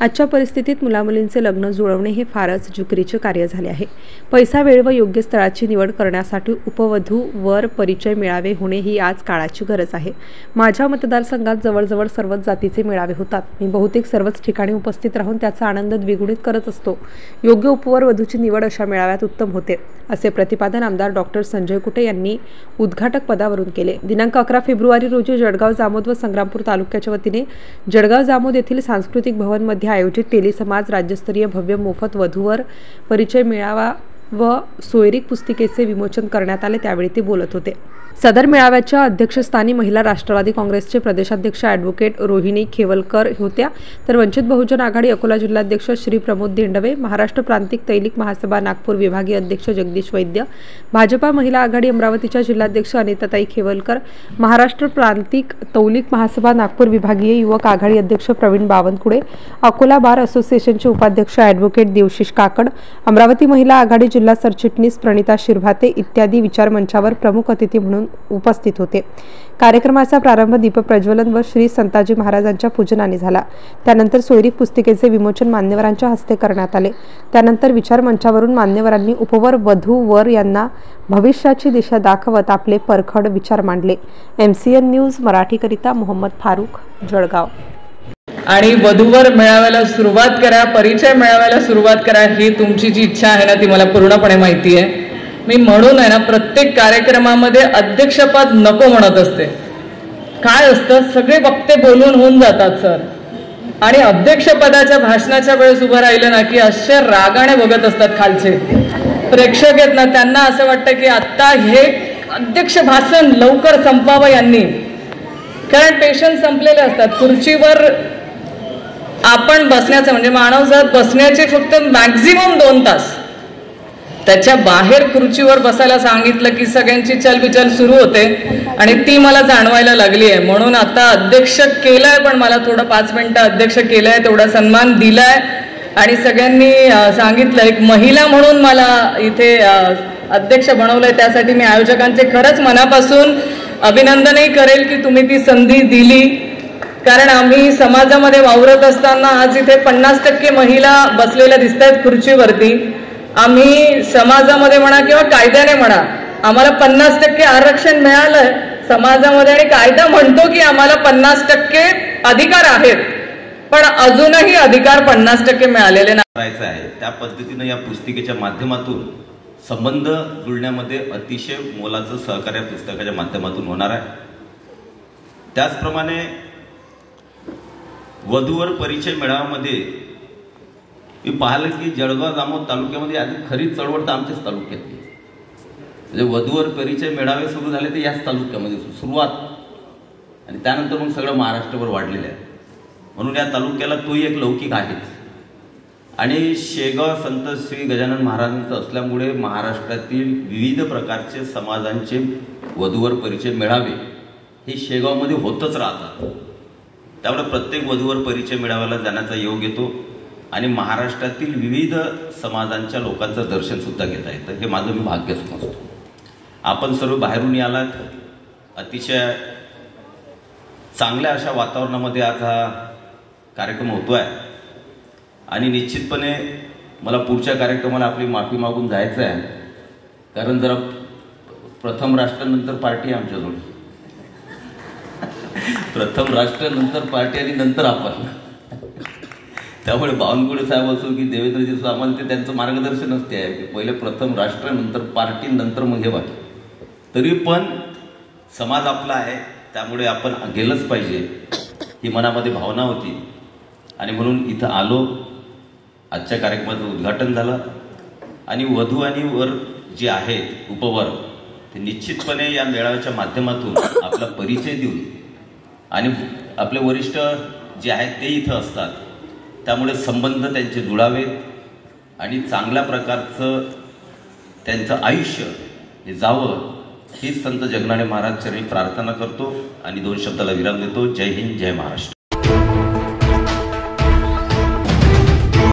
आजच्या परिस्थितीत मुलामुलींचे लग्न जुळवणे हे फारच जिकिरीचे कार्य झाले आहे। पैसा, वेळ व योग्य स्थळाची निवड करण्यासाठी उपवधू वर परिचय मेळावे होणे ही आज काळाची गरज आहे। माझ्या मतदारसंघात जवळजवळ सर्वच जातीचे मेळावे होतात। मी बहुतेक सर्वच ठिकाणी उपस्थित राहून त्याचा आनंद द्विगुणित करत असतो। योग्य उपवर वधूची निवड अशा मेळाव्यात उत्तम होते, असे प्रतिपादन आमदार डॉक्टर संजय कुटे यांनी उद्घाटक पदावरून केले। दिनांक 11 फेब्रुवारी रोजी जळगाव जामोद व संग्रामपूर तालुक्याच्या वतीने जळगाव जामोद येथील सांस्कृतिक भवन मध्ये आयोजित तेली समाज राज्यस्तरीय भव्य मोफत वधूवर परिचय मेळावा व सोयरीक पुस्तिकेचे विमोचन करण्यात आले, त्यावेळी ते बोलत होते। सदर मेळाव्याच्या अध्यक्षस्थानी महिला राष्ट्रवादी काँग्रेसचे प्रदेशाध्यक्ष ॲडव्होकेट रोहिणी खेवलकर होत्या, तर वंचित बहुजन आघाडी अकोला जिल्हाध्यक्ष श्री प्रमोद दिंडवे, महाराष्ट्र प्रांतिक तैलिक महासभा नागपूर विभागीय अध्यक्ष जगदीश वैद्य, भाजपा महिला आघाडी अमरावतीच्या जिल्हाध्यक्ष अनिताताई खेवलकर, महाराष्ट्र प्रांतिक तौलिक महासभा नागपूर विभागीय युवक आघाडी अध्यक्ष प्रवीण बावनकुळे, अकोला बार असोसिएशनचे उपाध्यक्ष ॲडव्होकेट देवशिष काकड, अमरावती महिला आघाडी जिल्हा सरचिटणीस प्रणिता शिरभाते इत्यादी विचारमंचावर प्रमुख अतिथी म्हणून उपस्थित होते। कार्यक्रमाचा प्रारंभ दीपप्रज्वलन व श्री संताजी महाराजांच्या पूजनाने झाला। त्यानंतर सोयरीक पुस्तिकेचे विमोचन मान्यवरांच्या हस्ते करण्यात आले। त्यानंतर विचारमंचावरून मान्यवरांनी उपवर वधू वर यांना भविष्याची दिशा दाखवत आपले परखड विचार मांडले। MCN न्यूज मराठीकरिता मोहम्मद फारूक, जळगाव। आणि वधूवर मेळाव्याला सुरुवात करा, परिचय मेळाव्याला सुरुवात करा, ही तुमची जी इच्छा आहे ना ती मला पूर्णपणे माहिती आहे। मी म्हणून आहे ना प्रत्येक कार्यक्रमामध्ये अध्यक्षपद नको म्हणत असते। काय असतं, सगळे वक्ते बोलून होऊन जातात सर, आणि अध्यक्षपदाच्या भाषणाच्या वेळेस उभं राहिलं ना की असे रागाने बघत असतात खालचे प्रेक्षक आहेत ना, त्यांना असं वाटतं की आता हे अध्यक्ष भाषण लवकर संपवावं यांनी, कारण पेशंट संपलेले असतात। खुर्चीवर आपण बसण्याचं म्हणजे मानवजात बसण्याचे फक्त मॅक्झिमम 2 तास, त्याच्या बाहेर खुर्चीवर बसायला सांगितलं की सगळ्यांची चलबिचल सुरू होते, आणि ती मला जाणवायला लागली आहे। म्हणून आता अध्यक्ष केलंय, पण मला थोडं 5 मिनिटं अध्यक्ष केलंय, तेवढा सन्मान दिलाय, आणि सगळ्यांनी सांगितलं एक महिला म्हणून मला इथे अध्यक्ष बनवलंय, त्यासाठी मी आयोजकांचे खरंच मनापासून अभिनंदनही करेल की तुम्ही ती संधी दिली। कारण आम्ही समाजामध्ये वावरत असताना आज इथे 50% महिला बसलेल्या दिसत आहेत खुर्चीवरती। आम्ही समाजामध्ये म्हणा किंवा कायद्याने म्हणा आम्हाला 50% आरक्षण मिळालंय समाजामध्ये, आणि कायदा म्हणतो की आम्हाला 50% अधिकार आहेत, पण अजूनही अधिकार 50% मिळालेले नाही। त्या पद्धतीने या पुस्तिकेच्या माध्यमातून संबंध जुळण्यामध्ये अतिशय मोलाचं सहकार्य पुस्तकाच्या माध्यमातून होणार आहे। त्याचप्रमाणे वधूवर परिचय मेळाव्यामध्ये मी पाहिलं की जळगाव जामोद तालुक्यामध्ये आधी खरी चळवळ तर आमच्याच तालुक्यातली, म्हणजे वधूवर परिचय मेळावे सुरू झाले ते याच तालुक्यामध्ये सुरुवात, आणि त्यानंतर मग सगळं महाराष्ट्रभर वाढलेलं आहे। म्हणून या तालुक्याला तोही एक लौकिक आहेच। आणि शेगाव संत श्री गजानन महाराजांचं असल्यामुळे महाराष्ट्रातील विविध प्रकारचे समाजांचे वधूवर परिचय मेळावे हे शेगावमध्ये होतच राहतात। त्यामुळे प्रत्येक वधूवर परिचय मेळाव्याला जाण्याचा योग येतो, आणि महाराष्ट्रातील विविध समाजांच्या लोकांचं दर्शन सुद्धा घेता येतं। हे माझं मी भाग्य समजतो। आपण सर्व बाहेरून आलात, अतिशय चांगल्या अशा वातावरणामध्ये आज हा कार्यक्रम होतोय, आणि निश्चितपणे मला पुढच्या कार्यक्रमाला आपली माफी मागून जायचं आहे, कारण जरा प्रथम राष्ट्र नंतर पार्टी आमच्याजवळ, प्रथम राष्ट्र नंतर पार्टी आणि नंतर आपण, त्यामुळे बावनकुळे साहेब असो की देवेंद्रजी असो, आम्हाला ते त्यांचं मार्गदर्शन असते आहे की पहिले प्रथम राष्ट्र नंतर पार्टी नंतर मग हे बाकी। तरी पण समाज आपला आहे, त्यामुळे आपण गेलंच पाहिजे ही मनामध्ये भावना होती, आणि म्हणून इथं आलो। आजच्या कार्यक्रमाचं उद्घाटन झालं, आणि वधू आणि वर जे आहेत उपवर ते निश्चितपणे या मेळाव्याच्या माध्यमातून आपला परिचय देऊन, आणि आपले वरिष्ठ जे आहेत ते इथं असतात, त्यामुळे संबंध त्यांचे जुळावेत आणि चांगल्या प्रकारचं त्यांचं आयुष्य हे जावं ही संत जगनाडे महाराज चरणी प्रार्थना करतो, आणि 2 शब्दाला विराम देतो। जय हिंद, जय महाराष्ट्र।